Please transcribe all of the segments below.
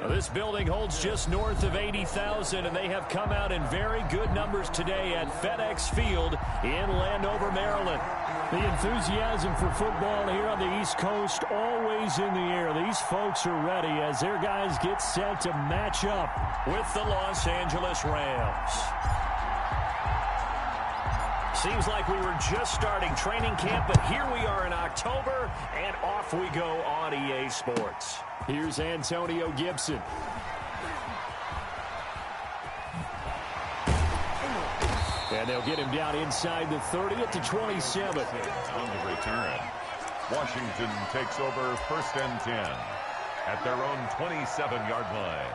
This building holds just north of 80,000, and they have come out in very good numbers today at FedEx Field in Landover, Maryland. The enthusiasm for football here on the East Coast always in the air. These folks are ready as their guys get set to match up with the Los Angeles Rams. Seems like we were just starting training camp, but here we are in October, and off we go on EA Sports. Here's Antonio Gibson. And they'll get him down inside the 30 at the 27. On the return, Washington takes over 1st and 10 at their own 27-yard line.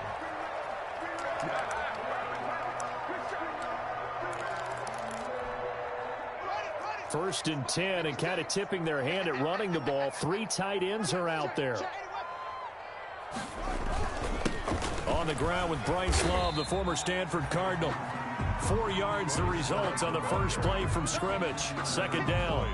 First and 10, and kind of tipping their hand at running the ball. 3 tight ends are out there. On the ground with Bryce Love, the former Stanford Cardinal. 4 yards the result on the first play from scrimmage. 2nd down.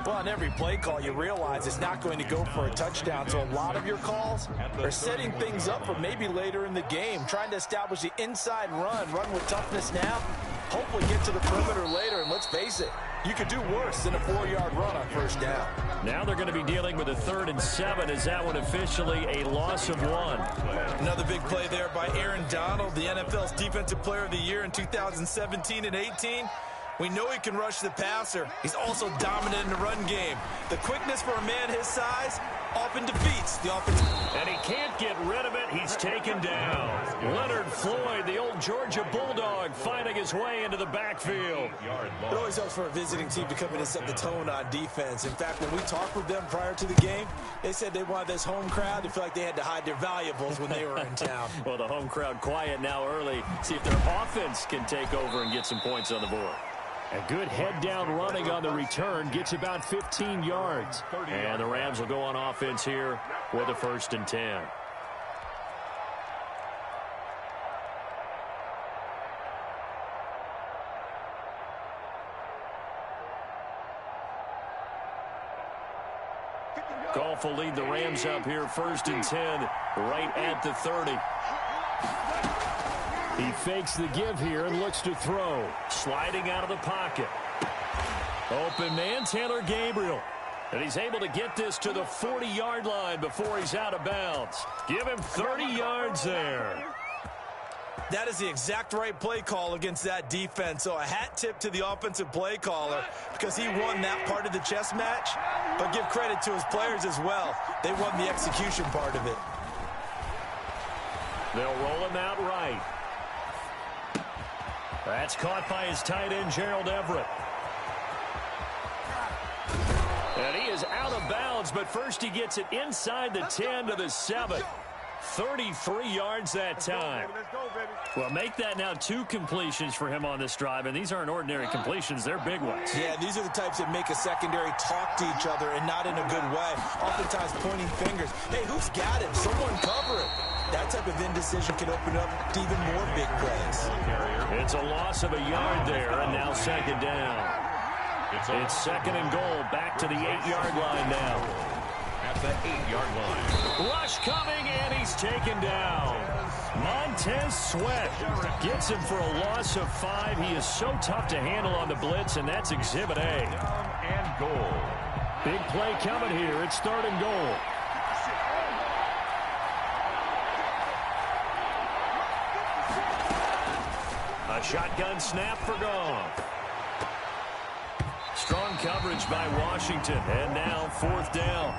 Well, on every play call, you realize it's not going to go for a touchdown. So a lot of your calls are setting things up for maybe later in the game, trying to establish the inside run with toughness now. Hopefully get to the perimeter later, and let's face it, you could do worse than a 4-yard run on 1st down. Now they're going to be dealing with a 3rd and 7. Is that one officially a loss of 1? Another big play there by Aaron Donald, the NFL's Defensive Player of the Year in 2017 and 18. We know he can rush the passer. He's also dominant in the run game. The quickness for a man his size often defeats the offense. And he can't get rid of it. He's taken down. Leonard Floyd, the old Georgia Bulldog, finding his way into the backfield. It always helps for a visiting team to come in and set the tone on defense. In fact, when we talked with them prior to the game, they said they wanted this home crowd to feel like they had to hide their valuables when they were in town. Well, the home crowd quiet now early. See if their offense can take over and get some points on the board. A good head-down running on the return. Gets about 15 yards. And the Rams will go on offense here with a 1st and 10. Goff will lead the Rams up here 1st and 10 right at the 30. He fakes the give here and looks to throw. Sliding out of the pocket. Open man, Taylor Gabriel. And he's able to get this to the 40-yard line before he's out of bounds. Give him 30 yards there. That is the exact right play call against that defense. So a hat tip to the offensive play caller because he won that part of the chess match. But give credit to his players as well. They won the execution part of it. They'll roll him out right. That's caught by his tight end, Gerald Everett. And he is out of bounds, but first he gets it inside the 10 to the 7. 33 yards that time. Well, make that now 2 completions for him on this drive, and these aren't ordinary completions. They're big ones. Yeah, these are the types that make a secondary talk to each other and not in a good way. Oftentimes pointing fingers. Hey, who's got him? Someone cover it. That type of indecision can open up to even more big plays. It's a loss of a yard there, and now 2nd down. It's 2nd and goal, back to the 8-yard line now. At the 8-yard line. Rush coming, and he's taken down. Montez Sweat gets him for a loss of 5. He is so tough to handle on the blitz, and that's Exhibit A. And goal. Big play coming here. It's 3rd and goal. A shotgun snap for Goff. Strong coverage by Washington, and now 4th down.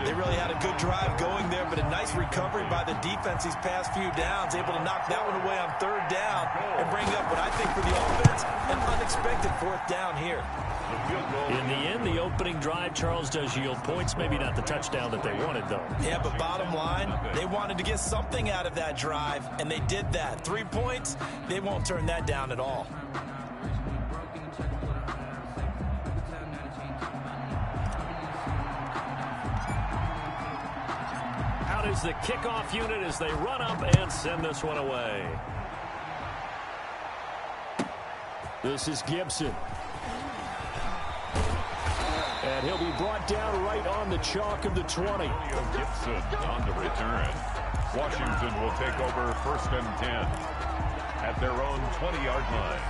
They really had a good drive going there, but a nice recovery by the defense these past few downs, able to knock that one away on 3rd down and bring up what I think for the offense, an unexpected 4th down here. In the end, the opening drive, Charles, does yield points. Maybe not the touchdown that they wanted, though. Yeah, but bottom line, they wanted to get something out of that drive, and they did that. 3 points, they won't turn that down at all. Out is the kickoff unit as they run up and send this one away. This is Gibson. And he'll be brought down right on the chalk of the 20. Gibson on the return. Washington will take over 1st and 10 at their own 20-yard line.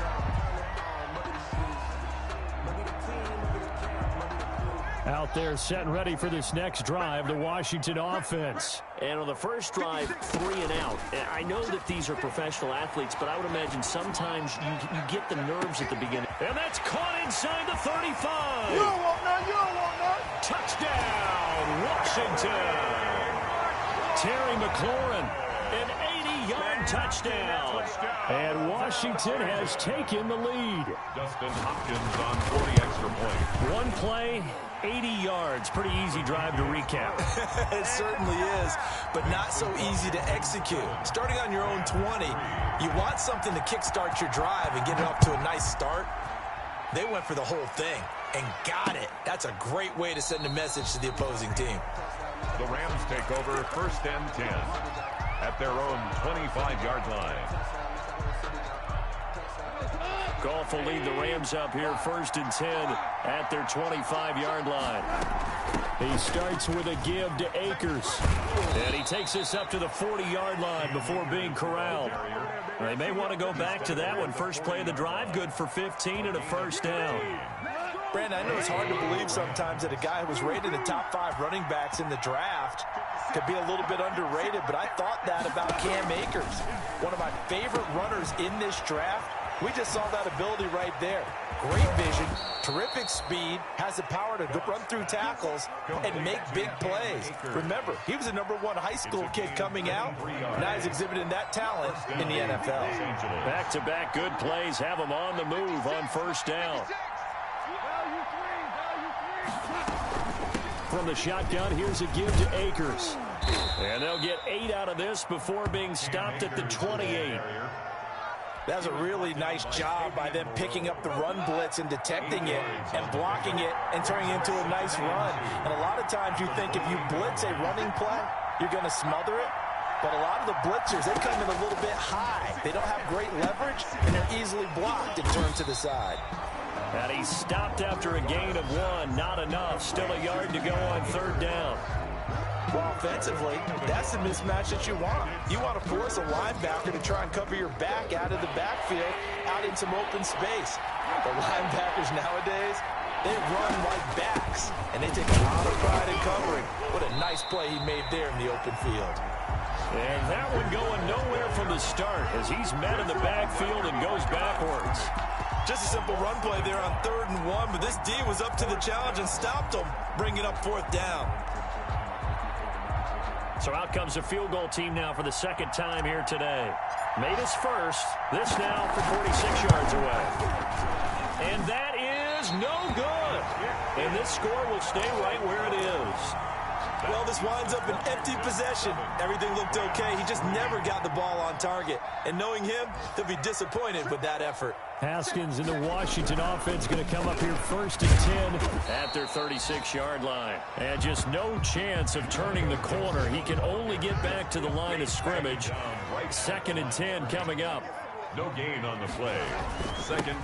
Out there set and ready for this next drive, the Washington offense. And on the first drive, 3 and out. I know that these are professional athletes, but I would imagine sometimes you get the nerves at the beginning. And that's caught inside the 35. You don't want none, you don't want none. Touchdown, Washington. Terry McLaurin, an 80-yard touchdown. And Washington has taken the lead. Dustin Hopkins on 40 extra points. One play, 80 yards. Pretty easy drive to recap. It certainly is, but not so easy to execute. Starting on your own 20, you want something to kickstart your drive and get it off to a nice start. They went for the whole thing and got it. That's a great way to send a message to the opposing team. The Rams take over 1st and 10 at their own 25-yard line. Goff will lead the Rams up here 1st and 10 at their 25-yard line. He starts with a give to Akers. And he takes us up to the 40-yard line before being corralled. They may want to go back to that one. First play of the drive, good for 15 and a first down. Brandon, I know it's hard to believe sometimes that a guy who was rated the top 5 running backs in the draft could be a little bit underrated, but I thought that about Cam Akers. One of my favorite runners in this draft. We just saw that ability right there. Great vision, terrific speed, has the power to run through tackles and make big plays. Remember, he was a #1 high school kid coming out. Now he's exhibiting that talent in the NFL. Back-to-back good plays have him on the move on first down. From the shotgun, here's a give to Akers. And they'll get 8 out of this before being stopped at the 28. That was a really nice job by them picking up the run blitz and detecting it and blocking it and turning it into a nice run. And a lot of times you think if you blitz a running play, you're going to smother it. But a lot of the blitzers, they come in a little bit high. They don't have great leverage, and they're easily blocked and turned to the side. And he's stopped after a gain of 1. Not enough. Still a yard to go on third down. Well, offensively, that's the mismatch that you want. You want to force a linebacker to try and cover your back out of the backfield, out in some open space. The linebackers nowadays, they run like backs, and they take a lot of pride in covering. What a nice play he made there in the open field. And that one going nowhere from the start as he's met in the backfield and goes backwards. Just a simple run play there on 3rd and 1, but this D was up to the challenge and stopped him, bringing up 4th down. So out comes the field goal team now for the second time here today. Made his first. This now from 46 yards away. And that is no good. And this score will stay right where it is. Well, this winds up an empty possession. Everything looked okay. He just never got the ball on target. And knowing him, he'll be disappointed with that effort. Haskins in the Washington offense going to come up here 1st and 10 at their 36-yard line. And just no chance of turning the corner. He can only get back to the line of scrimmage. 2nd and 10 coming up. No gain on the play.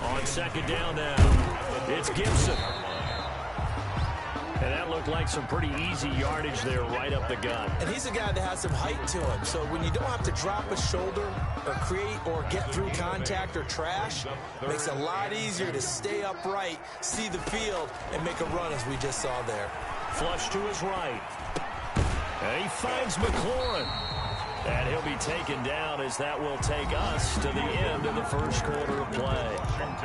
On second down now. It's Gibson. And that looked like some pretty easy yardage there right up the gut. And he's a guy that has some height to him. So when you don't have to drop a shoulder or create or get through contact or trash, it makes it a lot easier to stay upright, see the field, and make a run as we just saw there. Flush to his right. And he finds McLaurin. And he'll be taken down as that will take us to the end of the first quarter of play.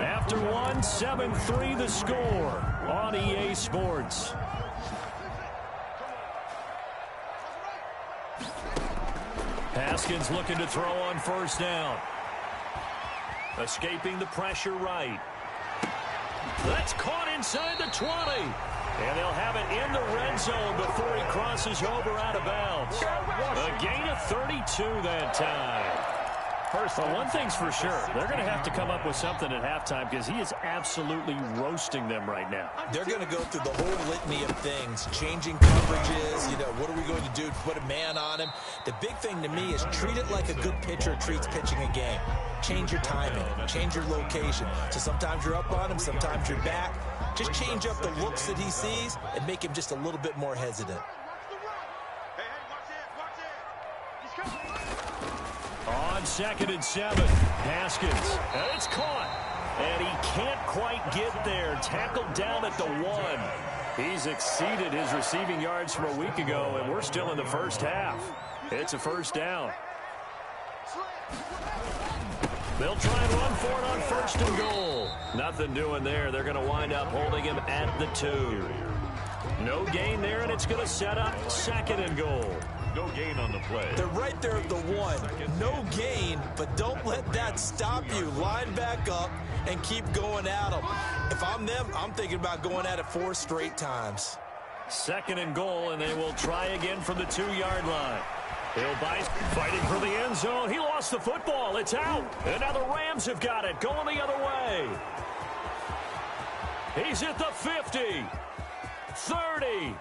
After 1, 7-3 the score on EA Sports. Haskins looking to throw on first down. Escaping the pressure right. That's caught inside the 20. And they'll have it in the red zone before he crosses over out of bounds. A gain of 32 that time. Well, one thing's for sure. They're going to have to come up with something at halftime because he is absolutely roasting them right now. They're going to go through the whole litany of things, changing coverages, what are we going to do to put a man on him? The big thing to me is treat it like a good pitcher treats pitching a game. Change your timing, change your location. So sometimes you're up on him, sometimes you're back. Just change up the looks that he sees and make him just a little bit more hesitant. Hey, watch it. on 2nd and 7. Haskins, and it's caught. And he can't quite get there. Tackled down at the 1. He's exceeded his receiving yards from a week ago, and we're still in the first half. It's a first down. They'll try and run for it on 1st and goal. Nothing doing there. They're going to wind up holding him at the 2. No gain there, and it's going to set up 2nd and goal. No gain on the play. They're right there at the 1. No gain, but don't let that stop you. Line back up and keep going at them. If I'm them, I'm thinking about going at it 4 straight times. 2nd and goal, and they will try again from the 2-yard line. Bill Bice fighting for the end zone. He lost the football. It's out. And now the Rams have got it. Going the other way. He's at the 50. 30.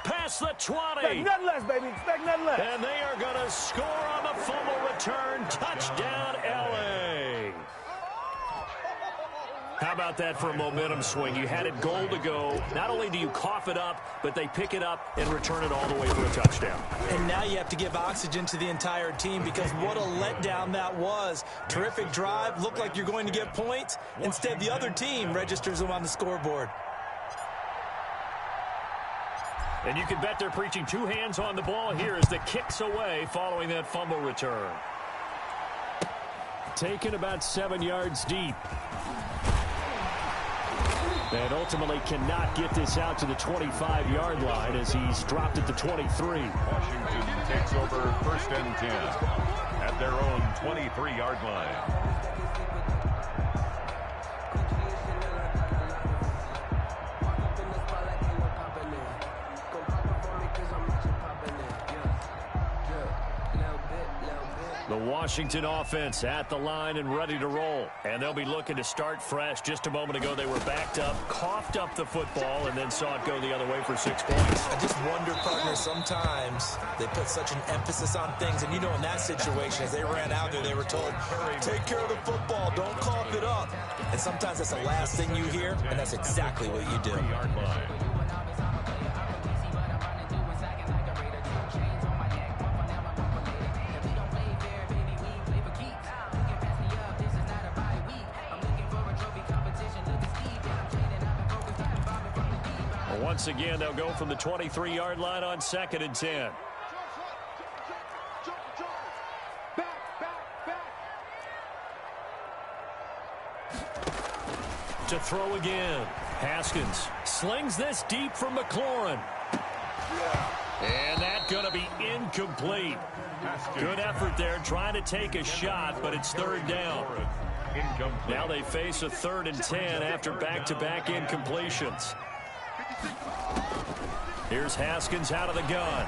Past the 20. Expect nothing less, baby. Expect nothing less. And they are going to score on the fumble return. Touchdown, L.A. How about that for a momentum swing? You had it goal to go. Not only do you cough it up, but they pick it up and return it all the way for a touchdown. And now you have to give oxygen to the entire team because what a letdown that was. Terrific drive. Looked like you're going to get points. Instead, the other team registers them on the scoreboard. And you can bet they're preaching 2 hands on the ball here as the kick's away following that fumble return. Taken about 7 yards deep. And ultimately cannot get this out to the 25-yard line as he's dropped at the 23. Washington takes over 1st and 10 at their own 23-yard line. The Washington offense at the line and ready to roll. And they'll be looking to start fresh. Just a moment ago, they were backed up, coughed up the football, and then saw it go the other way for 6 points. I just wonder, partner, sometimes they put such an emphasis on things. And, you know, in that situation, as they ran out there, they were told, take care of the football, don't cough it up. And sometimes that's the last thing you hear, and that's exactly what you do. 3-yard line. Once again, they'll go from the 23-yard line on 2nd and 10. To throw again. Haskins slings this deep from McLaurin. And that's going to be incomplete. Good effort there trying to take a shot, but it's 3rd down. Now they face a 3rd and 10 after back-to-back incompletions. Here's Haskins out of the gun.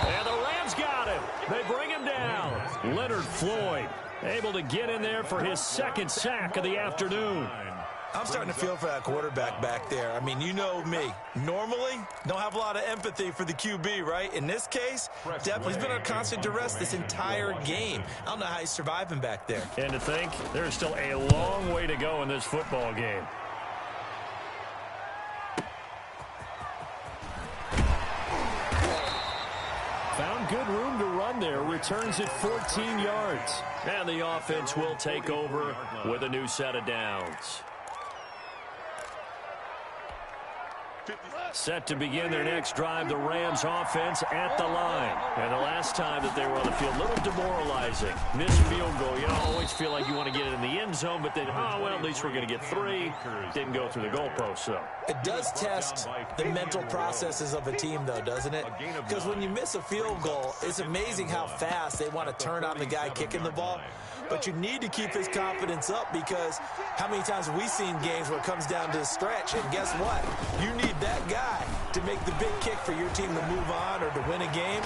And the Rams got him. They bring him down. Leonard Floyd able to get in there for his 2nd sack of the afternoon. I'm starting to feel for that quarterback back there. I mean, you know me. Normally, don't have a lot of empathy for the QB, right? In this case, definitely he's been under constant duress this entire game. I don't know how he's surviving back there. And to think, there's still a long way to go in this football game. Found good room to run there. Returns it 14 yards. And the offense will take over with a new set of downs. Set to begin their next drive, the Rams offense at the line. And the last time that they were on the field, a little demoralizing. Missed field goal. You always feel like you want to get it in the end zone, but then, oh, well, at least we're going to get 3. Didn't go through the goalpost, though. It does test the mental processes of a team, though, doesn't it? Because when you miss a field goal, it's amazing how fast they want to turn on the guy kicking the ball. But you need to keep his confidence up because how many times have we seen games where it comes down to the stretch? And guess what? You need that guy to make the big kick for your team to move on or to win a game.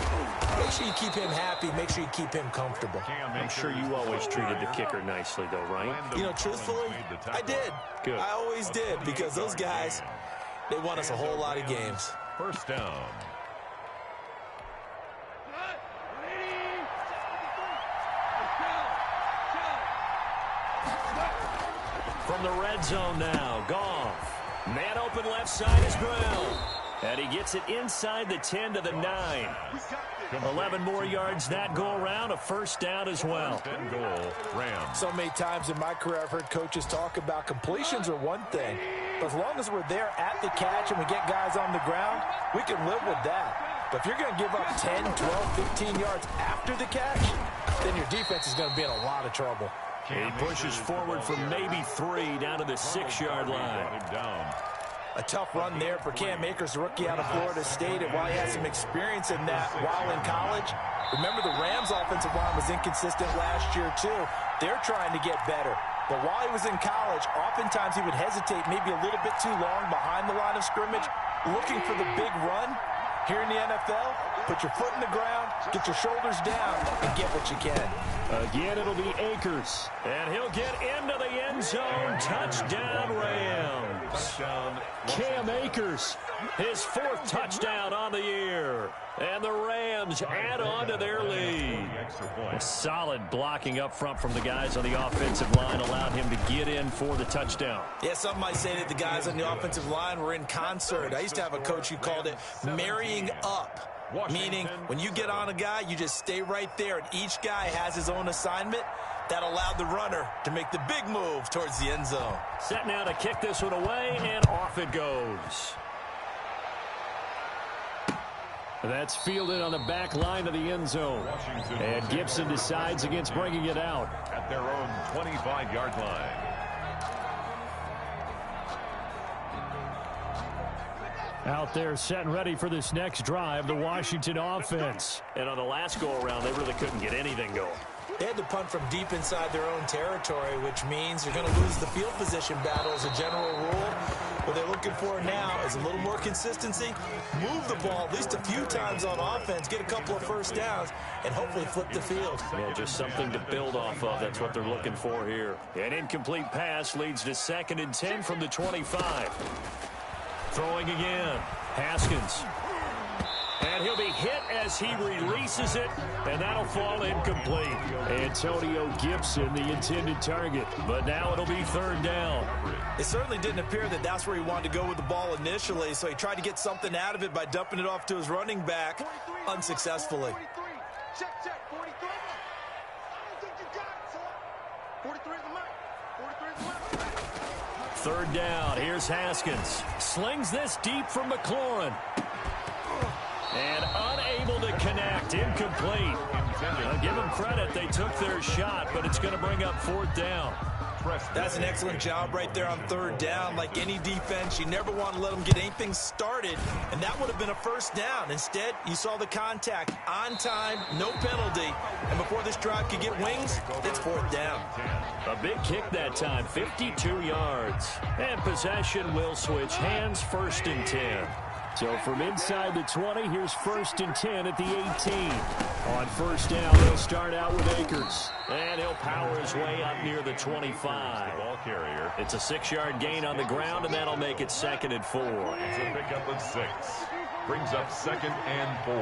Make sure you keep him happy. Make sure you keep him comfortable. I'm sure you always treated the kicker nicely, though, right? You know, truthfully, I did. Good. I always did because those guys, they won us a whole lot of games. 1st down. From the red zone now, Goff. Man open left side is Brown. And he gets it inside the 10 to the 9. 11 more yards that go around, a first down as well. Goal, Rams. So many times in my career I've heard coaches talk about completions are one thing. But as long as we're there at the catch and we get guys on the ground, we can live with that. But if you're going to give up 10, 12, 15 yards after the catch, then your defense is going to be in a lot of trouble. He pushes forward for maybe 3 down to the 6-yard line. A tough run there for Cam Akers, the rookie out of Florida State, and while he had some experience in that while in college, remember the Rams' offensive line was inconsistent last year too. They're trying to get better. But while he was in college, oftentimes he would hesitate maybe a little bit too long behind the line of scrimmage, looking for the big run. Here in the NFL, put your foot in the ground, get your shoulders down, and get what you can. Again, it'll be Akers. And he'll get into the end zone. Touchdown, Rams. Cam Akers, his 4th touchdown on the year. And the Rams add on to their lead. Solid blocking up front from the guys on the offensive line allowed him to get in for the touchdown. Yeah, some might say that the guys on the offensive line were in concert. I used to have a coach who called it marrying up. Meaning, when you get on a guy, you just stay right there, and each guy has his own assignment. That allowed the runner to make the big move towards the end zone. Set now to kick this one away, and off it goes. That's fielded on the back line of the end zone. And Gibson decides against bringing it out. At their own 25-yard line. Out there set and ready for this next drive, the Washington offense. And on the last go-around, they really couldn't get anything going. They had to punt from deep inside their own territory, which means you're going to lose the field position battle as a general rule. What they're looking for now is a little more consistency, move the ball at least a few times on offense, get a couple of first downs, and hopefully flip the field. Yeah, just something to build off of. That's what they're looking for here. An incomplete pass leads to 2nd and 10 from the 25. Throwing again, Haskins. And he'll be hit as he releases it, and that'll fall incomplete. Antonio Gibson, the intended target, but now it'll be 3rd down. It certainly didn't appear that that's where he wanted to go with the ball initially, so he tried to get something out of it by dumping it off to his running back unsuccessfully. Check, 43. I don't think you got it, son. 43 is the mark. 43 is the mark. 3rd down, here's Haskins. Slings this deep from McLaurin. And unable to connect, incomplete. I'll give them credit, they took their shot, but it's going to bring up 4th down. That's an excellent job right there on 3rd down. Like any defense, you never want to let them get anything started, and that would have been a first down. Instead, you saw the contact on time, no penalty, and before this drive could get wings, it's 4th down. A big kick that time, 52 yards. And possession will switch hands, 1st and 10. So from inside the 20, here's 1st and 10 at the 18. On 1st down, they'll start out with Akers. And he'll power his way up near the 25. Ball carrier. It's a 6-yard gain on the ground, and that'll make it 2nd and 4. It's a pickup of 6. Brings up 2nd and 4.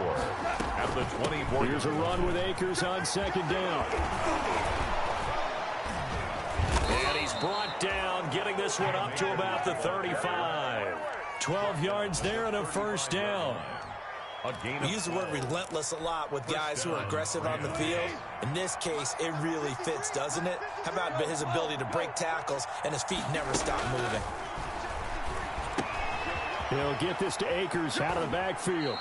At the 24. Here's a run with Akers on 2nd down. And he's brought down, getting this one up to about the 35. 12 yards there and a 1st down. We use the word relentless a lot with guys who are aggressive on the field. In this case, it really fits, doesn't it? How about his ability to break tackles and his feet never stop moving? He'll get this to Akers out of the backfield.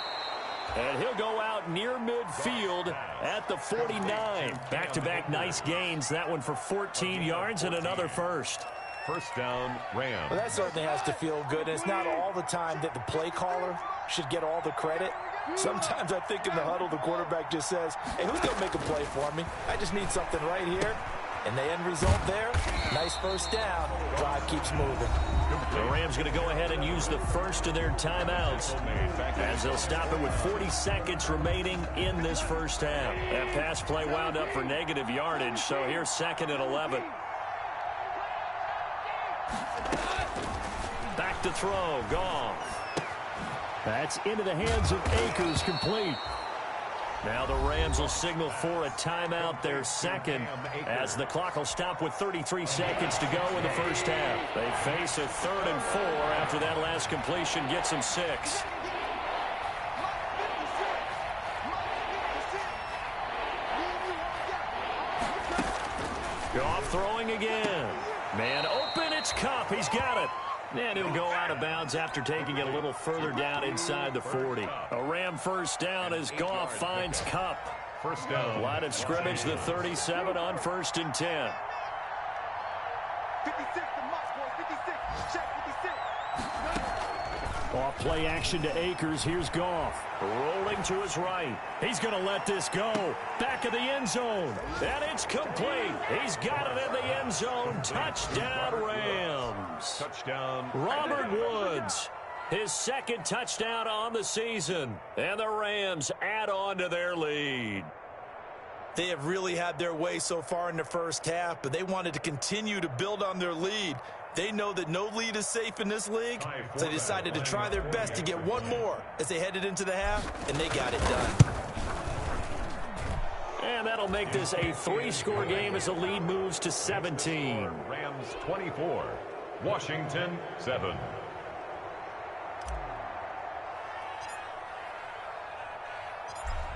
And he'll go out near midfield at the 49. Back-to-back nice gains. That one for 14 yards and another first. 1st down, Rams. Well, that certainly has to feel good. And it's not all the time that the play caller should get all the credit. Sometimes I think in the huddle, the quarterback just says, hey, who's going to make a play for me? I just need something right here. And the end result there, nice 1st down. Drive keeps moving. The Rams going to go ahead and use the first of their timeouts as they'll stop it with 40 seconds remaining in this 1st half. That pass play wound up for negative yardage, so here's 2nd and 11. Back to throw, Goff. That's into the hands of Akers, complete. Now the Rams will signal for a timeout, their 2nd, as the clock will stop with 33 seconds to go in the 1st half. They face a 3rd and 4 after that last completion gets them 6. throwing again. Man open, it's Cup. He's got it. And he'll go out of bounds after taking it a little further down inside the 40. A Ram first down as Goff finds Cup. First down. Line of scrimmage, the 37 on 1st and 10. 56 to Mike, boy. 56. Check 56. Off play action to Akers. Here's Goff. Rolling to his right. He's going to let this go. Back of the end zone. And it's complete. He's got it in the end zone. Touchdown, Rams. Touchdown. Robert Woods. His second touchdown on the season. And the Rams add on to their lead. They have really had their way so far in the first half, but they wanted to continue to build on their lead. They know that no lead is safe in this league, so they decided to try their best to get one more as they headed into the half, and they got it done. And that'll make this a 3-score game as the lead moves to 17. Rams 24, Washington 7.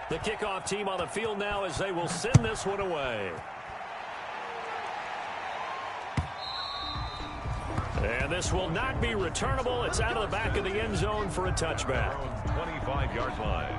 The kickoff team on the field now as they will send this one away. And this will not be returnable. It's out of the back of the end zone for a touchback. 25-yard line.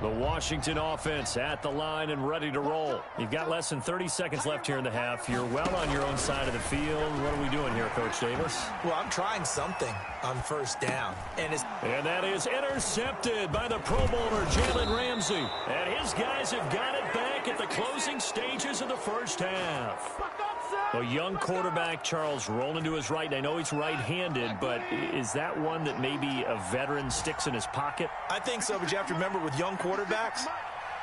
The Washington offense at the line and ready to roll. You've got less than 30 seconds left here in the half. You're well on your own side of the field. What are we doing here, Coach Davis? Well, I'm trying something on first down. And that is intercepted by the Pro Bowler, Jalen Ramsey. And his guys have got it back at the closing stages of the first half. A young quarterback, Charles, rolling to his right. And I know he's right-handed, but is that one that maybe a veteran sticks in his pocket? I think so, but you have to remember with young quarterbacks,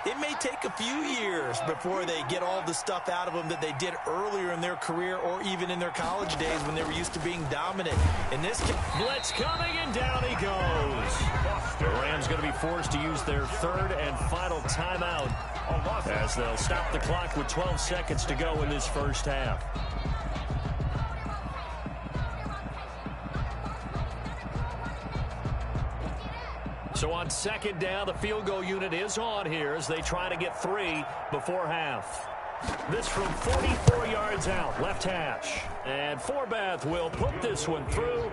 it may take a few years before they get all the stuff out of them that they did earlier in their career or even in their college days when they were used to being dominant. In this case, blitz coming, and down he goes. The Rams going to be forced to use their third and final timeout as they'll stop the clock with 12 seconds to go in this first half. So on second down, the field goal unit is on here as they try to get 3 before half. This from 44 yards out, left hash. And Forbath will put this one through,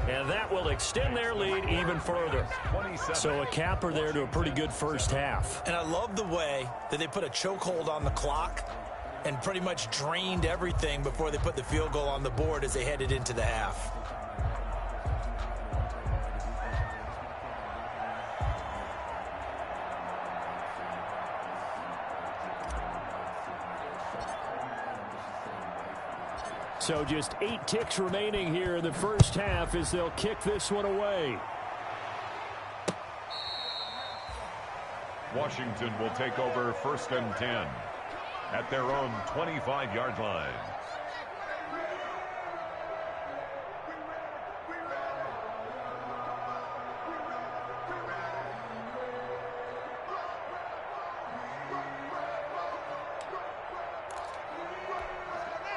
and that will extend their lead even further. So a capper there to a pretty good first half. And I love the way that they put a chokehold on the clock and pretty much drained everything before they put the field goal on the board as they headed into the half. So just 8 ticks remaining here in the first half as they'll kick this one away. Washington will take over 1st and 10 at their own 25-yard line.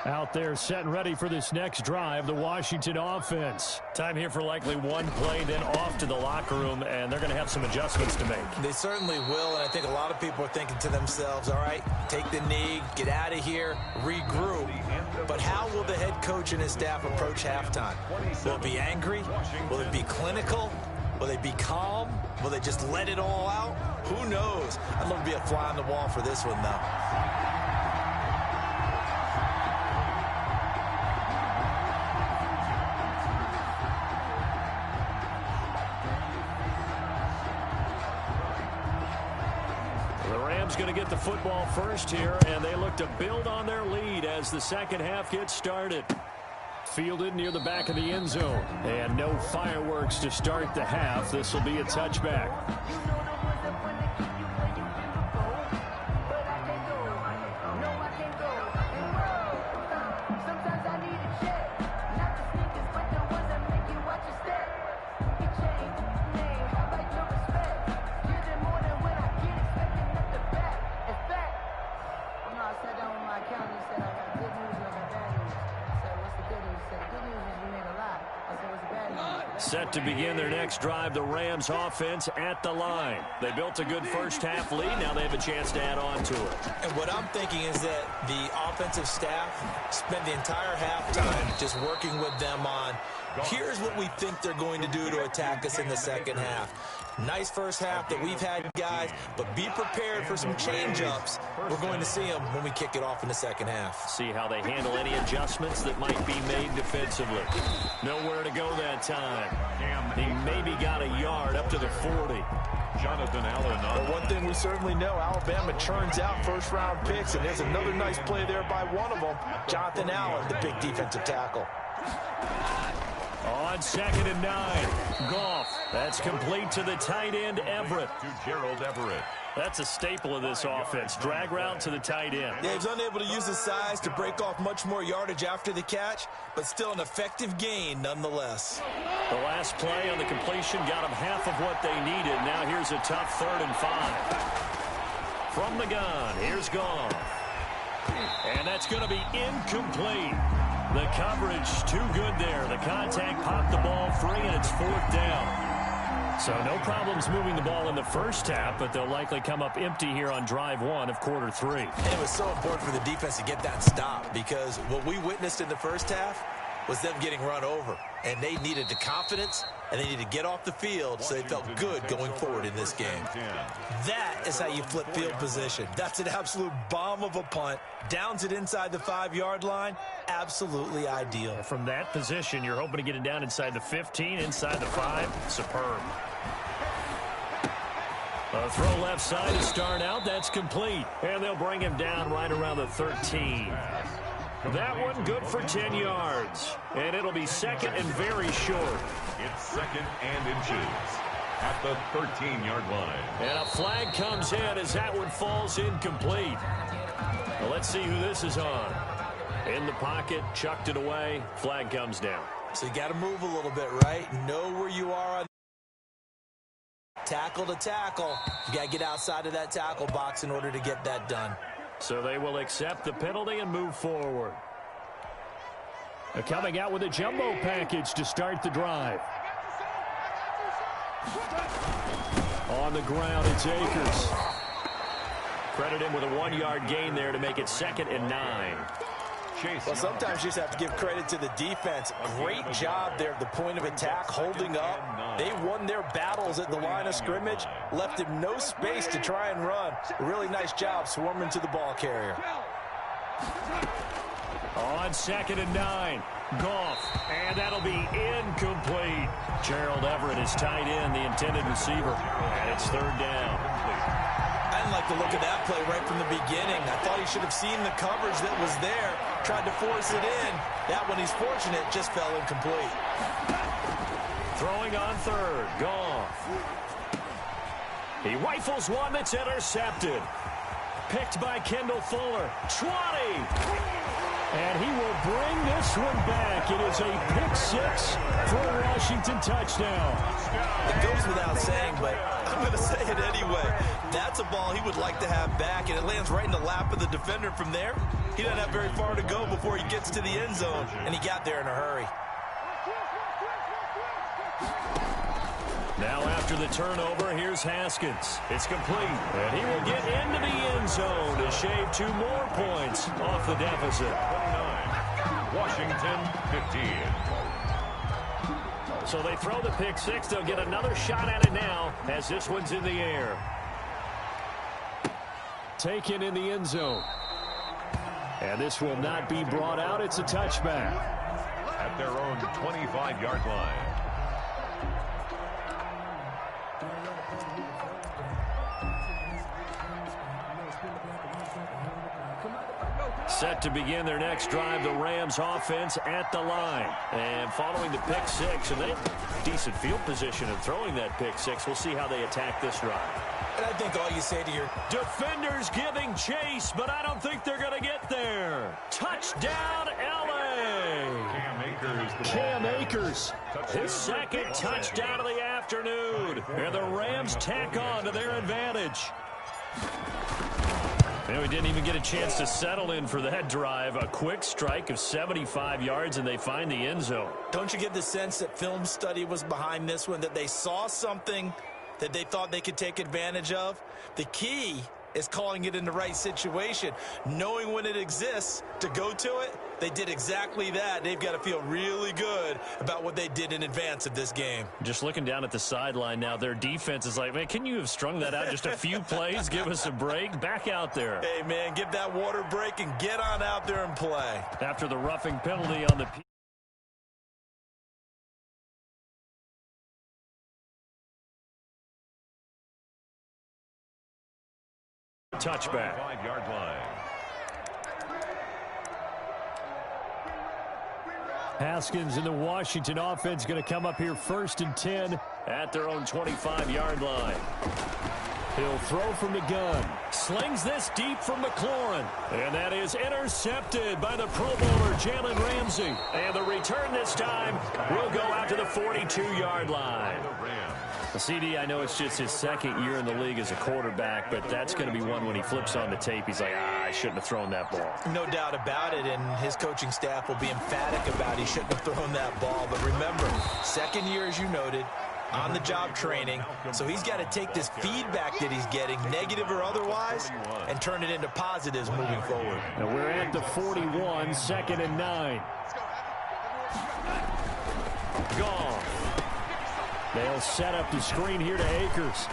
Out there set and ready for this next drive, the Washington offense. Time here for likely one play, then off to the locker room, and they're going to have some adjustments to make. They certainly will, and I think a lot of people are thinking to themselves, all right, take the knee, get out of here, regroup. But how will the head coach and his staff approach halftime? Will it be angry? Will it be clinical? Will they be calm? Will they just let it all out? Who knows? I'd love to be a fly on the wall for this one, though. Going to get the football first here, and they look to build on their lead as the second half gets started. Fielded near the back of the end zone, and no fireworks to start the half. This will be a touchback. accountant, he said, I got good news and I got bad news. I said, what's the good news? He said, the good news is we made a lot. I said, what's the bad news? Set to begin their next drive, the Rams offense at the line. They built a good first-half lead. Now they have a chance to add on to it. And what I'm thinking is that the offensive staff spent the entire halftime just working with them on, here's what we think they're going to do to attack us in the second half. Nice first half that we've had, guys, but be prepared for some change-ups. We're going to see them when we kick it off in the second half. See how they handle any adjustments that might be made defensively. Nowhere to go that time. He maybe got a yard up to the 40. Jonathan Allen on. But one thing we certainly know, Alabama churns out first-round picks, and there's another nice play there by one of them, Jonathan Allen, the big defensive tackle. On 2nd and 9, Goff. That's complete to the tight end, Everett. To Gerald Everett. That's a staple of this offense. Drag route to the tight end. Yeah, he's unable to use his size to break off much more yardage after the catch, but still an effective gain nonetheless. The last play on the completion got them half of what they needed. Now here's a tough 3rd and 5. From the gun, here's Goff. And that's going to be incomplete. The coverage too good there. The contact popped the ball free, and it's 4th down. So no problems moving the ball in the first half, but they'll likely come up empty here on drive 1 of quarter 3. And it was so important for the defense to get that stop, because what we witnessed in the first half was them getting run over, and they needed the confidence, and they needed to get off the field so they felt good going forward in this game. That is how you flip field position. That's an absolute bomb of a punt. Downs it inside the 5-yard line. Absolutely ideal. From that position, you're hoping to get it down inside the 15, inside the 5. Superb. A throw left side to start out. That's complete. And they'll bring him down right around the 13. That one good for 10 yards. And it'll be 2nd and very short. It's 2nd and inches at the 13-yard line. And a flag comes in as that one falls incomplete. Well, let's see who this is on. In the pocket, chucked it away. Flag comes down. So you got to move a little bit, right? Know where you are on tackle to tackle. You got to get outside of that tackle box in order to get that done. So they will accept the penalty and move forward. They're coming out with a jumbo package to start the drive. On the ground, it's Akers. Credit him with a 1-yard gain there to make it 2nd and 9. Well, sometimes you just have to give credit to the defense. Great job there at the point of attack, holding up. They won their battles at the line of scrimmage, left him no space to try and run. A really nice job swarming to the ball carrier. On 2nd and 9, Goff, and that'll be incomplete. Gerald Everett is tied in, the intended receiver, and it's 3rd down. I didn't like the look of that play right from the beginning. I thought he should have seen the coverage that was there, tried to force it in. That one, he's fortunate, just fell incomplete. Throwing on 3rd, Goff. He rifles one that's intercepted. Picked by Kendall Fuller. 20! And he will bring this one back. It is a pick-6 for a Washington touchdown. It goes without saying, but I'm going to say it anyway. That's a ball he would like to have back, and it lands right in the lap of the defender from there. He doesn't have very far to go before he gets to the end zone, and he got there in a hurry. Now after the turnover, here's Haskins. It's complete, and he will get into the end zone to shave 2 more points off the deficit. 29, Washington 15. So they throw the pick-6. They'll get another shot at it now as this one's in the air. Taken in the end zone. And this will not be brought out. It's a touchback. At their own 25-yard line. Set to begin their next drive, the Rams offense at the line. And following the pick-6, and they have decent field position in throwing that pick-6. We'll see how they attack this drive. And I think all you say to your defenders giving chase, but I don't think they're going to get there. Touchdown, L.A. Cam Akers, his 2nd touchdown of the afternoon. And the Rams tack on to their advantage. And we didn't even get a chance to settle in for that drive. A quick strike of 75 yards, and they find the end zone. Don't you get the sense that film study was behind this one, that they saw something that they thought they could take advantage of? The key is calling it in the right situation, knowing when it exists to go to it. They did exactly that. They've got to feel really good about what they did in advance of this game. Just looking down at the sideline now, their defense is like, man, can you have strung that out just a few plays? Give us a break. Back out there. Hey, man, give that water break and get on out there and play. After the roughing penalty on the touchback. 5-yard line. Haskins and the Washington offense going to come up here 1st and 10 at their own 25-yard line. He'll throw from the gun. Slings this deep from McLaurin. And that is intercepted by the Pro Bowler, Jalen Ramsey. And the return this time will go out to the 42-yard line. CD, I know it's just his second year in the league as a quarterback, but that's going to be one when he flips on the tape. He's like, I shouldn't have thrown that ball. No doubt about it, and his coaching staff will be emphatic about he shouldn't have thrown that ball. But remember, second year, as you noted, on-the-job training, so he's got to take this feedback that he's getting, negative or otherwise, and turn it into positives moving forward. Now we're at the 41, 2nd and 9. Gone. They'll set up the screen here to Akers.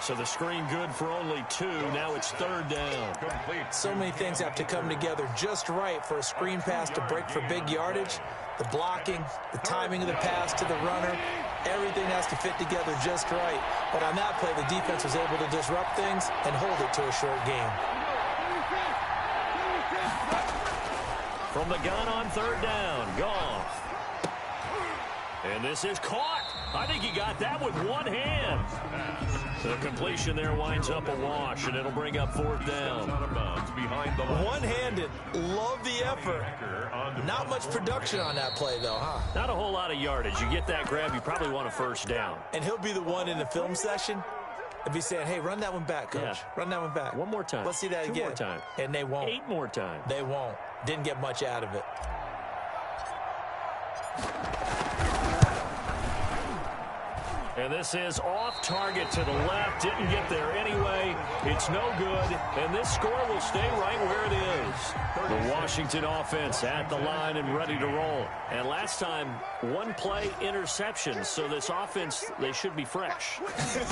So the screen good for only 2. Now it's 3rd down. So many things have to come together just right for a screen pass to break for big yardage. The blocking, the timing of the pass to the runner, everything has to fit together just right. But on that play, the defense was able to disrupt things and hold it to a short game. From the gun on 3rd down, Goff. And this is caught. I think he got that with one hand. The completion there winds up a wash, and it'll bring up 4th down. One-handed. Love the effort. Not much production on that play, though, huh? Not a whole lot of yardage. You get that grab, you probably want a 1st down. And he'll be the one in the film session and be saying, hey, run that one back, Coach. Yeah. Run that one back. One more time. Let's see that 2 again. more times. And they won't. 8 more times. They won't. Didn't get much out of it. And this is off target to the left. Didn't get there anyway. It's no good. And this score will stay right where it is. The Washington offense at the line and ready to roll. And last time, 1 play interception. So this offense, they should be fresh.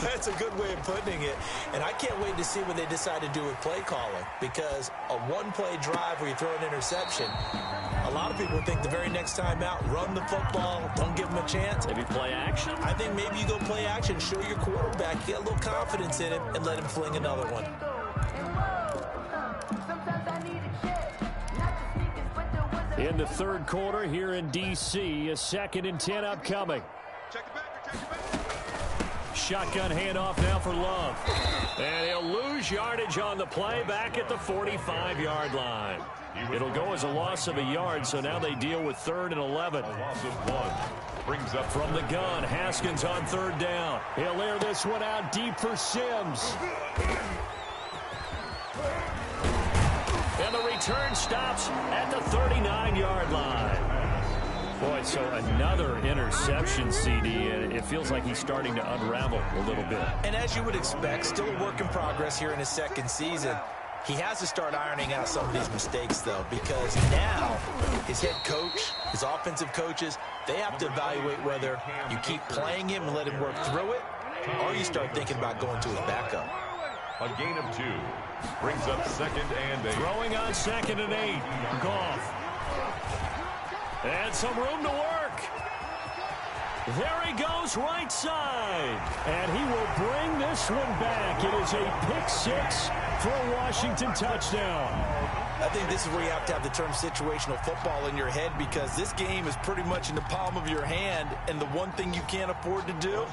That's a good way of putting it. And I can't wait to see what they decide to do with play calling. Because a 1-play drive where you throw an interception, a lot of people think the very next time out, run the football, don't give them a chance. Maybe play action? I think maybe you go play action, show your quarterback, get a little confidence in him, and let him fling another one. In the 3rd quarter here in D.C., a 2nd and 10 upcoming. Shotgun handoff now for Love. And he'll lose yardage on the play back at the 45-yard line. It'll go as a loss of a yard, so now they deal with 3rd and 11. A loss of 1. Brings up from the gun. Haskins on 3rd down. He'll air this one out deep for Sims. And the return stops at the 39-yard line. Boy, so another interception, CD, and it feels like he's starting to unravel a little bit. And as you would expect, still a work in progress here in his 2nd season. He has to start ironing out some of these mistakes, though, because now his head coach, his offensive coaches, they have to evaluate whether you keep playing him and let him work through it, or you start thinking about going to his backup. A gain of 2. Brings up 2nd and 8. Throwing on 2nd and 8. Goff. And some room to work. There he goes, right side. And he will bring this one back. It is a pick-6 for a Washington touchdown. I think this is where you have to have the term situational football in your head, because this game is pretty much in the palm of your hand, and the one thing you can't afford to do,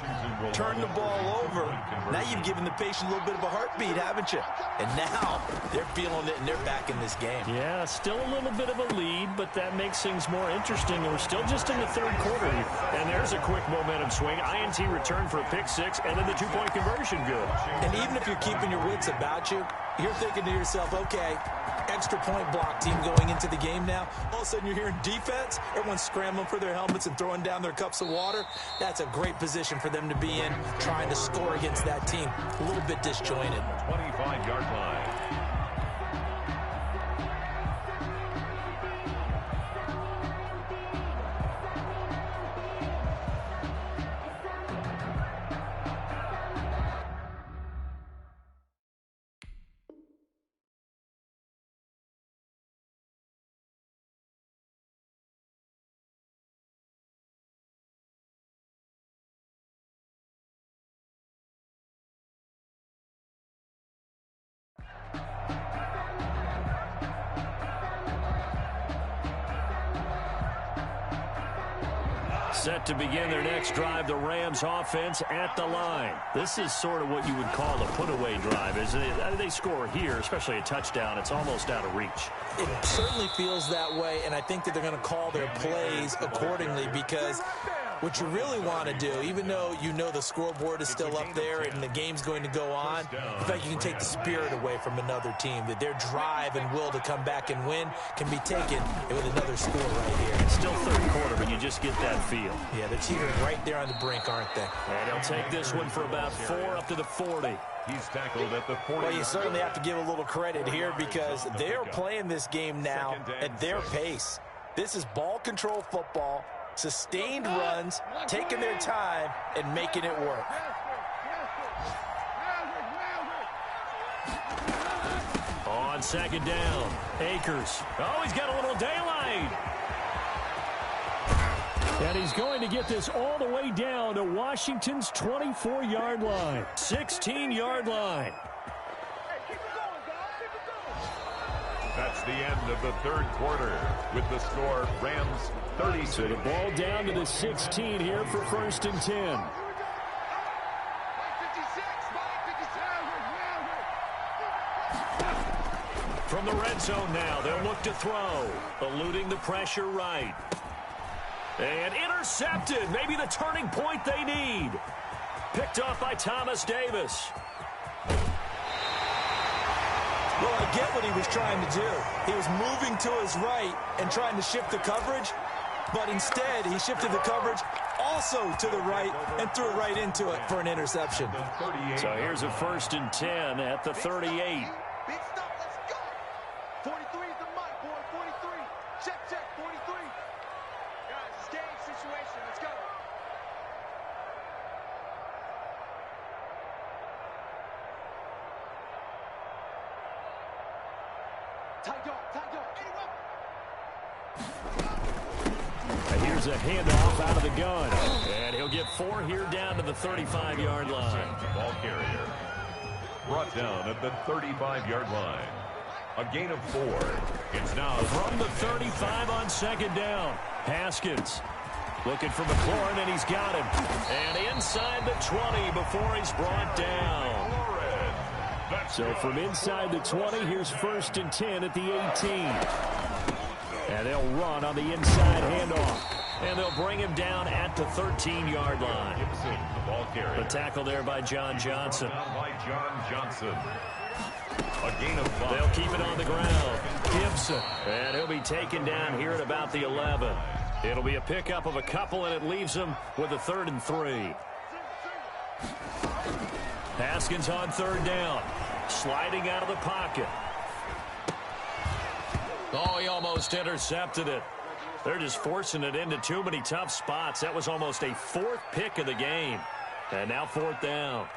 turn the ball over. Now you've given the patient a little bit of a heartbeat, haven't you? And now they're feeling it, and they're back in this game. Yeah, still a little bit of a lead, but that makes things more interesting. We're still just in the 3rd quarter here. And there's a quick momentum swing. INT return for a pick-6, and then the 2-point conversion good. And even if you're keeping your wits about you, You're thinking to yourself, okay, extra point block team going into the game now. All of a sudden you're hearing defense. Everyone's scrambling for their helmets and throwing down their cups of water. That's a great position for them to be in, trying to score against that team. A little bit disjointed. 25-yard line. Set to begin their next drive, the Rams offense at the line. This is sort of what you would call a put-away drive, isn't it? They score here, especially a touchdown. It's almost out of reach. It certainly feels that way, and I think that they're going to call their plays accordingly, because what you really want to do, even though you know the scoreboard is still up there and the game's going to go on, I think you can take the spirit away from another team, that their drive and will to come back and win can be taken with another score right here. It's still third quarter, but you just get that feel. Yeah, they're teetering right there on the brink, aren't they? And he'll take this one for about 4 up to the 40. He's tackled at the 40. Well, you certainly have to give a little credit here, because they're playing this game now at their pace. This is ball control football, sustained runs, taking their time, and making it work. On second down, Akers. Oh, he's got a little daylight. And he's going to get this all the way down to Washington's 24-yard line. 16-yard line. That's the end of the third quarter with the score Rams 36. So the ball down to the 16 here for 1st and 10. From the red zone now, they'll look to throw. Eluding the pressure right. And intercepted. Maybe the turning point they need. Picked off by Thomas Davis. Well, I get what he was trying to do. He was moving to his right and trying to shift the coverage, but instead he shifted the coverage also to the right and threw it right into it for an interception. So here's a 1st and 10 at the 38. Big stop, let's go. 43 is the mic, boy. 43. Check, 43. Guys, it's game situation. Let's go. Tight dog. And here's a handoff out of the gun. And he'll get 4 here down to the 35-yard line. Ball carrier brought down at the 35-yard line. A gain of 4. It's now from the 35 on second down. Haskins looking for McLaurin, and he's got him. And inside the 20 before he's brought down. So from inside the 20, here's 1st and 10 at the 18. And they'll run on the inside handoff. And they'll bring him down at the 13-yard line. the ball carrier. The tackle there by John Johnson. By John Johnson. A gain of 5. They'll keep it on the ground. Gibson. And he'll be taken down here at about the 11. It'll be a pickup of a couple, and it leaves him with a 3rd and 3. Haskins on 3rd down. Sliding out of the pocket. Oh, he almost intercepted it. They're just forcing it into too many tough spots. That was almost a 4th pick of the game. And now 4th down.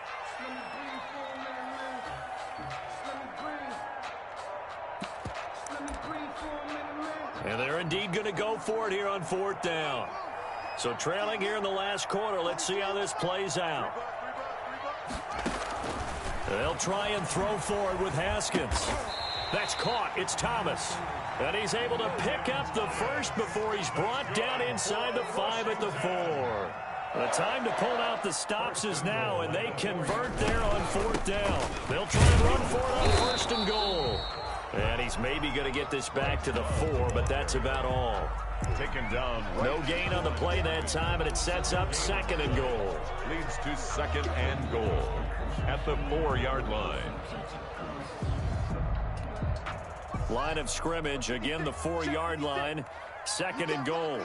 And they're indeed going to go for it here on 4th down. So trailing here in the last quarter. Let's see how this plays out. They'll try and throw for it with Haskins. That's caught. It's Thomas. And he's able to pick up the first before he's brought down inside the 5 at the 4. The time to pull out the stops is now, and they convert there on 4th down. They'll try and run for it on 1st and goal. And he's maybe going to get this back to the 4, but that's about all. Taken down. Right. No gain on the play that time, and it sets up 2nd and goal. Leads to 2nd and goal at the 4-yard line. Line of scrimmage, again the 4-yard line, 2nd and goal.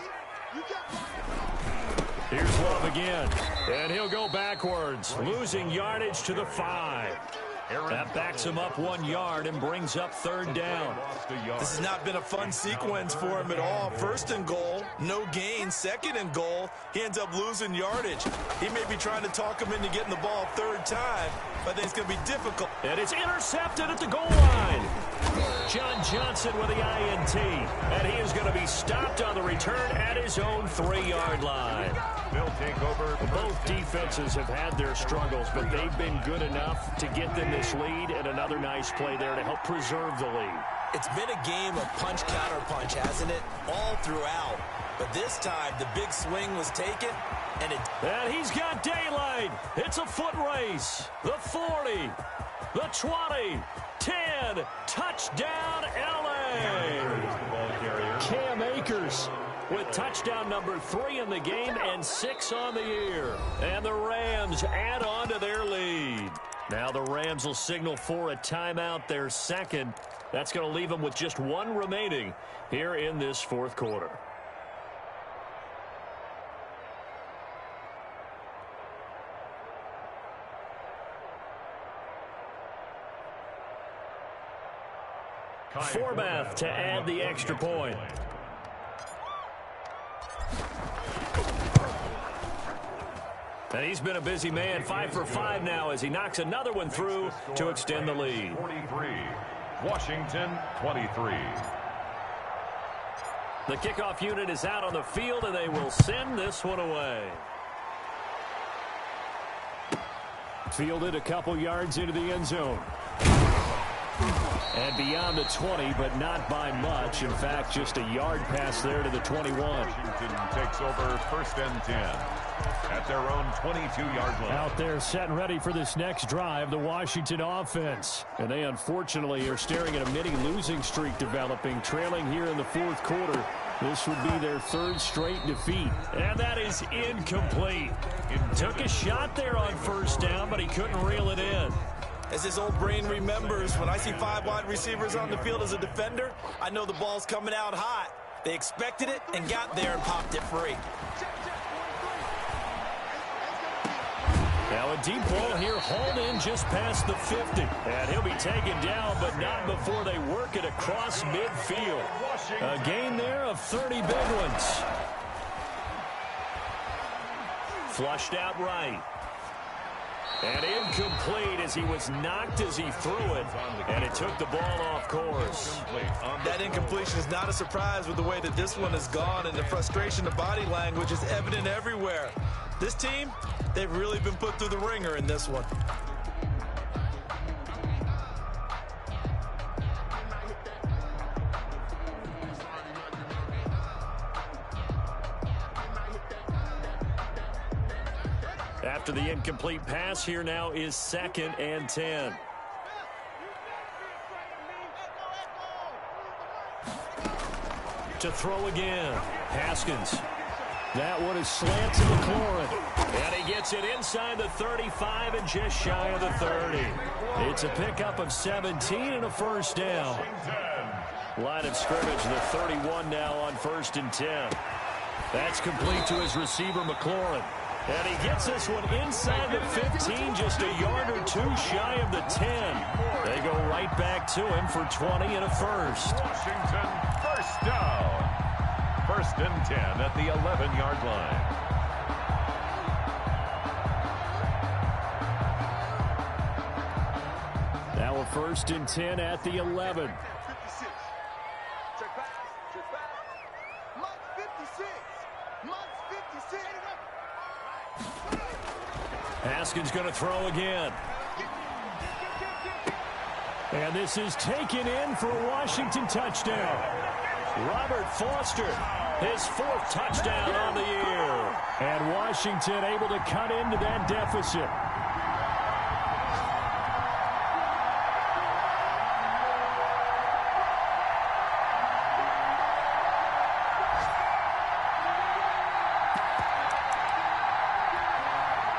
Here's Love again, and he'll go backwards, losing yardage to the 5. That backs him up 1 yard and brings up 3rd down. This has not been a fun sequence for him at all. 1st and goal, no gain. 2nd and goal, he ends up losing yardage. He may be trying to talk him into getting the ball 3rd time, but I think it's going to be difficult. And it's intercepted at the goal line. John Johnson with the INT, and he is going to be stopped on the return at his own 3-yard line. They'll take over. Both defenses have had their struggles, but they've been good enough to get them this lead, and another nice play there to help preserve the lead. It's been a game of punch-counter-punch, hasn't it? All throughout. But this time, the big swing was taken, and he's got daylight. It's a foot race. The 40, the 20, 10, touchdown, LA. Cam Akers with touchdown number 3 in the game and 6 on the year. And the Rams add on to their lead. Now the Rams will signal for a timeout, their 2nd. That's going to leave them with just 1 remaining here in this 4th quarter. Forbath to add the extra point. And he's been a busy man, 5 for 5 now as he knocks another one through to extend the lead. 43, Washington 23. The kickoff unit is out on the field, and they will send this one away. Fielded a couple yards into the end zone. And beyond the 20, but not by much. In fact, just a yard pass there to the 21. Washington takes over 1st and 10 at their own 22-yard line. Out there set and ready for this next drive, the Washington offense. And they unfortunately are staring at a mini losing streak developing, trailing here in the 4th quarter. This would be their 3rd straight defeat. And that is incomplete. Took a shot there on 1st down, but he couldn't reel it in. As his old brain remembers, when I see 5 wide receivers on the field as a defender, I know the ball's coming out hot. They expected it and got there and popped it free. Now a deep ball here, hauled in just past the 50. And he'll be taken down, but not before they work it across midfield. A gain there of 30 big ones. Flushed out right. And incomplete as he was knocked as he threw it. And it took the ball off course. That incompletion is not a surprise with the way that this one has gone, and the frustration of body language is evident everywhere. This team, they've really been put through the ringer in this one. After the incomplete pass, here now is 2nd and 10. To throw again. Haskins. That one is slant to McLaurin. And he gets it inside the 35 and just shy of the 30. It's a pickup of 17 and a 1st down. Line of scrimmage, the 31 now on 1st and 10. That's complete to his receiver, McLaurin. And he gets this one inside the 15, just a yard or 2 shy of the 10. They go right back to him for 20 and a 1st. Washington 1st down. 1st and 10 at the 11-yard line. Now a 1st and 10 at the 11. Haskins going to throw again. And this is taken in for a Washington touchdown. Robert Foster, his 4th touchdown on the year. And Washington able to cut into that deficit.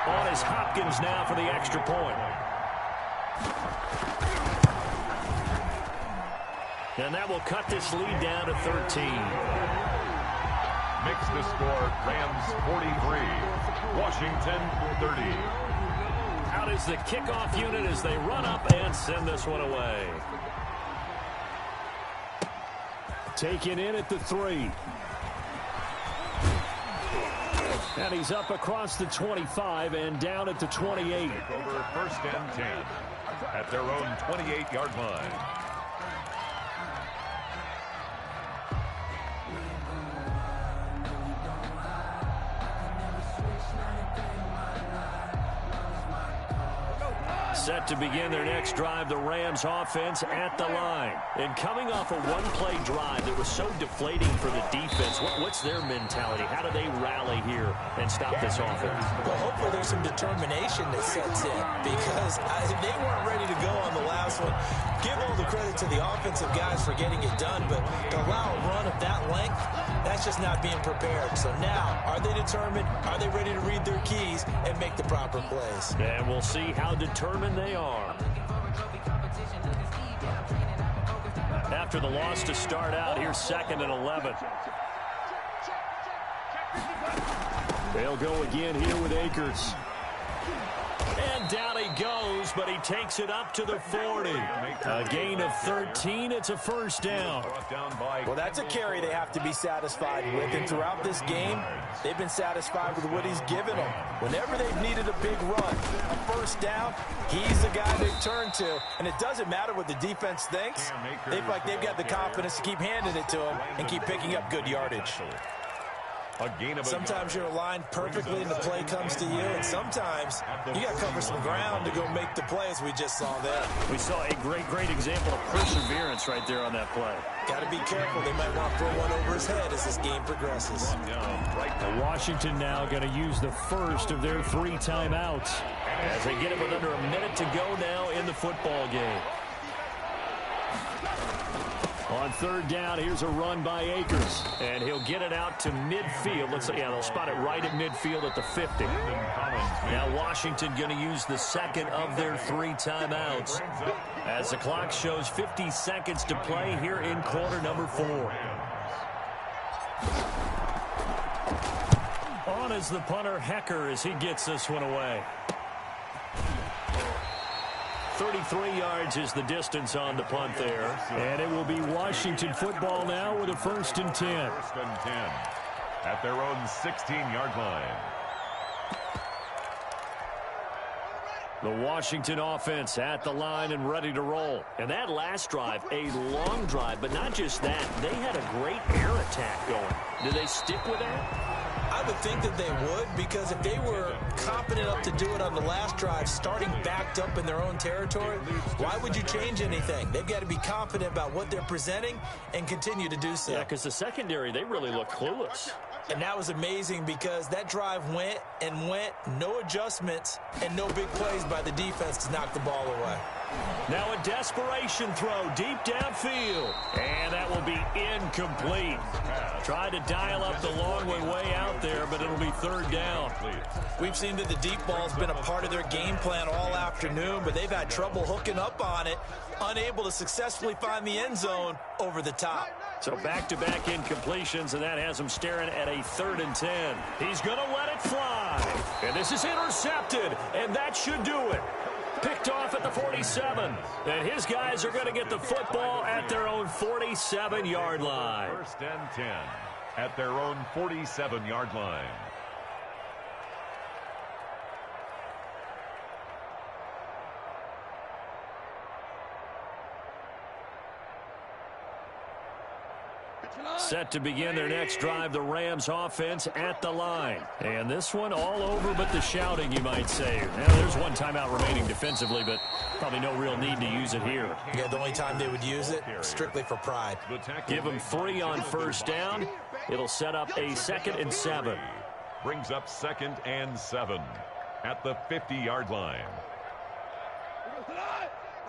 On is Hopkins now for the extra point. And that will cut this lead down to 13. Makes the score Rams 43, Washington 30. Out is the kickoff unit as they run up and send this one away. Taken in at the 3. And he's up across the 25 and down at the 28. Over 1st and 10 at their own 28-yard line. Set to begin their next drive, the Rams offense at the line. And coming off a one-play drive that was so deflating for the defense, what's their mentality? How do they rally here and stop this offense? Well, hopefully there's some determination that sets in because they weren't ready to go on the last one. Give all the credit to the offensive guys for getting it done, but to allow a run of that length, that's just not being prepared. So now, are they determined? Are they ready to read their keys and make the proper plays? And we'll see how determined they are. After the loss to start out, here's 2nd and 11. They'll go again here with Akers. And down he goes, but he takes it up to the 40. A gain of 13. It's a 1st down. Well, that's a carry they have to be satisfied with. And throughout this game, they've been satisfied with what he's given them. Whenever they've needed a big run, a 1st down, he's the guy they've turned to. And it doesn't matter what the defense thinks. They feel like they've got the confidence to keep handing it to him and keep picking up good yardage. Sometimes you're aligned perfectly and the play comes to you, and sometimes you got to cover some ground to go make the play, as we just saw there. We saw a great example of perseverance right there on that play. Got to be careful. They might want to throw one over his head as this game progresses. And Washington now going to use the first of their 3 timeouts as they get it with under a minute to go now in the football game. On 3rd down, here's a run by Akers. And he'll get it out to midfield. Looks like, yeah, they'll spot it right at midfield at the 50. Now Washington going to use the 2nd of their 3 timeouts as the clock shows 50 seconds to play here in quarter number 4. On is the punter, Hecker, as he gets this one away. 33 yards is the distance on the punt there. And it will be Washington football now with a 1st and 10. 1st and 10 at their own 16-yard line. The Washington offense at the line and ready to roll. And that last drive, a long drive, but not just that. They had a great air attack going. Do they stick with that? I would think that they would, because if they were confident enough to do it on the last drive, starting backed up in their own territory, why would you change anything? They've got to be confident about what they're presenting and continue to do so. Yeah, because the secondary, they really look clueless. And that was amazing because that drive went and went, no adjustments, and no big plays by the defense to knock the ball away. Now a desperation throw deep downfield. And that will be incomplete. Tried to dial up the long way out there, but it'll be 3rd down. We've seen that the deep ball's been a part of their game plan all afternoon, but they've had trouble hooking up on it, unable to successfully find the end zone over the top. So back-to-back incompletions, and that has him staring at a 3rd and 10. He's going to let it fly. And this is intercepted, and that should do it. Picked off at the 47. And his guys are going to get the football at their own 47-yard line. 1st and 10 at their own 47-yard line. Set to begin their next drive, the Rams offense at the line. And this one all over but the shouting, you might say. Now, there's one timeout remaining defensively, but probably no real need to use it here. Yeah, the only time they would use it, strictly for pride. Give them 3 on first down. It'll set up a 2nd and 7. Brings up 2nd and 7 at the 50-yard line.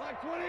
Like 20.